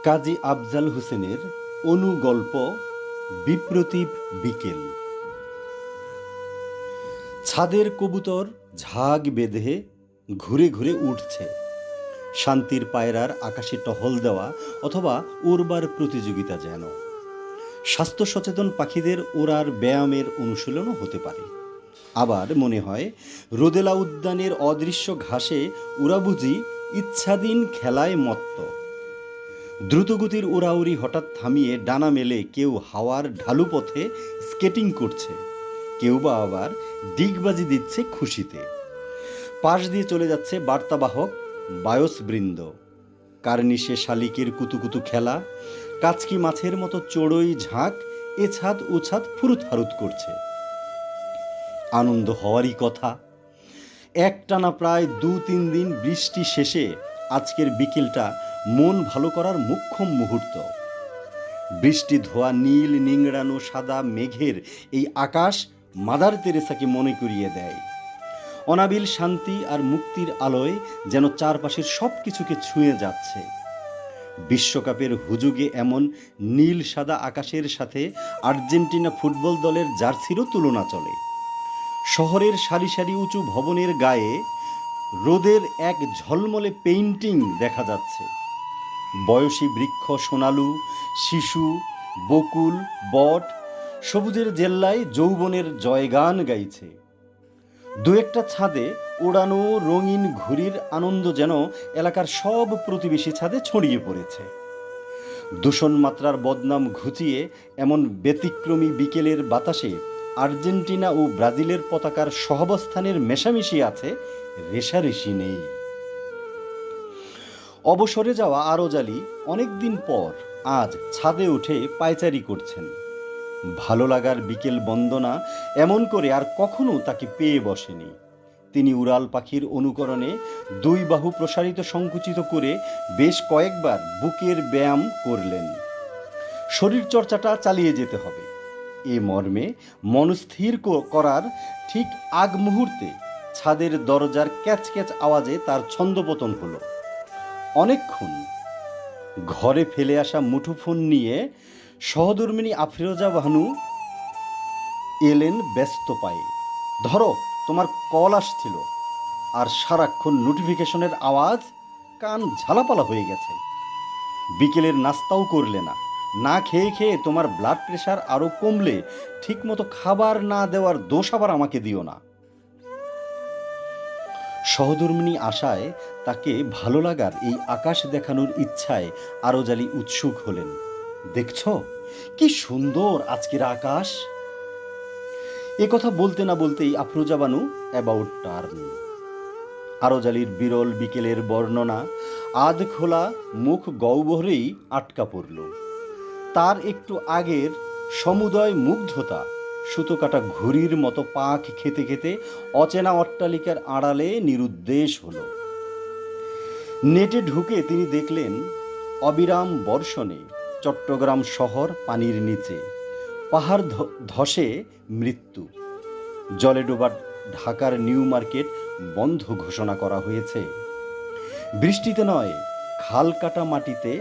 কাজী আফজাল হোসেনের অনুগল্প বিপ্রতীপ বিকেল। ছাদের কবুতর ঝাঁক বেঁধে ঘুরে ঘুরে উঠছে। শান্তির পায়রার আকাশে টহল দেওয়া অথবা উড়বার প্রতিযোগিতা যেন। স্বাস্থ্য সচেতন পাখিদের ওড়ার ব্যায়ামের অনুশীলনও হতে পারে। আবার মনে হয় রোদেলা উদ্যানের অদৃশ্য ঘাসে ওরা বুঝি ইচ্ছাধীন খেলায় মত্ত। দ্রুতগতির উড়াউড়ি হঠাৎ থামিয়ে ডানা মেলে কেউ হাওয়ার ঢালু পথে স্কেটিং করছে, কেউ বা আবার ডিগবাজি দিচ্ছে খুশিতে। পাশ দিয়ে চলে যাচ্ছে বার্তাবাহক বায়সবৃন্দ। কার্নিশে শালিকের কুতুকুতু খেলা, কাচকি মাছের মতো চড়ুই ঝাঁক এছাদ ওছাদ ফুরুত ফারুত করছে। আনন্দ হওয়ারই কথা। একটানা প্রায় 2-3 দিন বৃষ্টি শেষে আজকের বিকেলটা মন ভালো করার মোক্ষম মুহূর্ত। বৃষ্টি ধোয়া নীল নিংড়ানো সাদা মেঘের এই আকাশ মাদার তেরেসাকে মনে করিয়ে দেয়। অনাবিল শান্তি আর মুক্তির আলোয় যেন চারপাশের সব কিছুকে ছুঁয়ে যাচ্ছে। বিশ্বকাপের হুজুগে এমন নীল সাদা আকাশের সাথে আর্জেন্টিনা ফুটবল দলের জার্সিরও তুলনা চলে। শহরের সারি সারি উঁচু ভবনের গায়ে রোদের এক ঝলমলে পেইন্টিং দেখা যাচ্ছে। বয়সী বৃক্ষ সোনালু, শিশু, বকুল, বট সবুজের জেল্লায় যৌবনের জয়গান গাইছে। দু একটা ছাদে ওড়ানো রঙিন ঘুড়ির আনন্দ যেন এলাকার সব প্রতিবেশী ছাদে ছড়িয়ে পড়েছে। দূষণ মাত্রার বদনাম ঘুচিয়ে এমন ব্যতিক্রমী বিকেলের বাতাসে আর্জেন্টিনা ও ব্রাজিলের পতাকার সহাবস্থানের মেশামেশি আছে, রেশারেশি নেই। অবসরে যাওয়া আরজালি অনেকদিন পর আজ ছাদে উঠে পায়চারি করছেন। ভালো লাগার বিকেল বন্দনা এমন করে আর কখনো তাকে পেয়ে বসেনি। তিনি উড়াল পাখির অনুকরণে 2 বাহু প্রসারিত সংকুচিত করে বেশ কয়েকবার বুকের ব্যায়াম করলেন। শরীর চর্চাটা চালিয়ে যেতে হবে এ মর্মে মনস্থির করার ঠিক আগ মুহূর্তে ছাদের দরজার ক্যাচ ক্যাচ আওয়াজে তার ছন্দপতন হলো। অনেকক্ষণ ঘরে ফেলে আসা মুঠোফোন নিয়ে সহধর্মিণী আফরোজা বানু এলেন ব্যস্ত পায়ে। ধরো, তোমার কল আসছিল। আর সারাক্ষণ নোটিফিকেশনের আওয়াজ, কান ঝালাপালা হয়ে গেছে। বিকেলের নাস্তাও করলে না। না খেয়ে খেয়ে তোমার ব্লাড প্রেশার আরও কমলে ঠিকমতো খাবার না দেওয়ার দোষ আবার আমাকে দিও না। সহধর্মিণী আশায় তাকে ভালো লাগার এই আকাশ দেখানোর ইচ্ছায় আরজালি উৎসুক হলেন। দেখছো কি সুন্দর আজকের আকাশ। এ কথা বলতে না বলতেই আফরোজা বানু অ্যাবাউট টার্ন। আরজালির বিরল বিকেলের বর্ণনা আধ খোলা মুখ গহ্বরেই আটকা পড়ল। তার একটু আগের সমুদয় মুগ্ধতা সুতো কাটা ঘুড়ির মতো পাখ খেতে খেতে অচেনা অট্টালিকার আড়ালে নিরুদ্দেশ হলো। নেটে ঢুকে তিনি দেখলেন অবিরাম বর্ষণে চট্টগ্রাম শহর পানির নিচে, পাহাড় ধসে মৃত্যু। জলে ডোবা ঢাকার নিউ মার্কেট বন্ধ ঘোষণা করা হয়েছে। বৃষ্টিতে নয়, খাল কাটা মাটিতে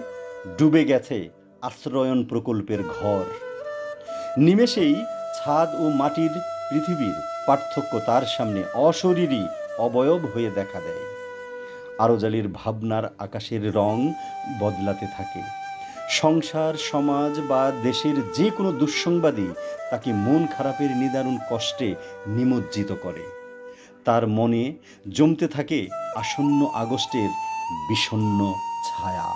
ডুবে গেছে আশ্রয়ন প্রকল্পের ঘর। নিমেষেই ছাদ ও মাটির পৃথিবীর পার্থক্য তার সামনে অশরীরী অবয়ব হয়ে দেখা দেয়। আরজালির ভাবনার আকাশের রং বদলাতে থাকে। সংসার, সমাজ বা দেশের যে কোনো দুঃসংবাদই তাকে মন খারাপের নিদারুণ কষ্টে নিমজ্জিত করে। তার মনে জমতে থাকে আসন্ন আগস্টের বিষণ্ণ ছায়া।